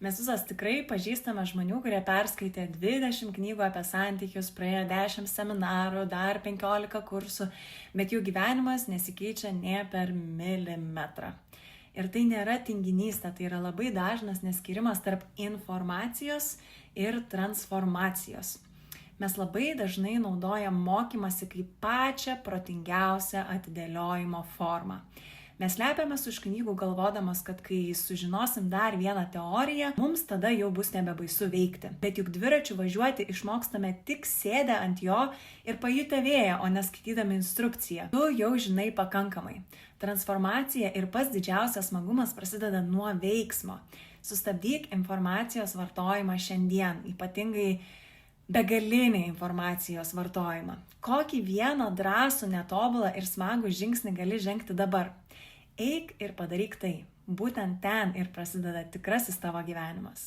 Mes visos tikrai pažįstame žmonių, kurie perskaitė 20 knygų apie santykius, praėjo 10 seminarų, dar 15 kursų, bet jų gyvenimas nesikeičia nė per milimetrą. Ir tai nėra tinginystė, tai yra labai dažnas neskirimas tarp informacijos ir transformacijos. Mes labai dažnai naudojam mokymasi kaip pačią protingiausią atidėliojimo formą. Mes slepiamės už knygų galvodamas, kad kai sužinosim dar vieną teoriją, mums tada jau bus nebebaisu veikti. Bet juk dviračiu važiuoti išmokstame tik sėdę ant jo ir pajutę vėją, o neskaitydami instrukciją. Tu jau žinai pakankamai. Transformacija ir pats didžiausias smagumas prasideda nuo veiksmo. Sustabdyk informacijos vartojimą šiandien, ypatingai begalinį informacijos vartojimą. Kokį vieną drąsų, netobulą ir smagų žingsnį gali žengti dabar? Eik ir padaryk tai. Būtent ten ir prasideda tikrasis tavo gyvenimas.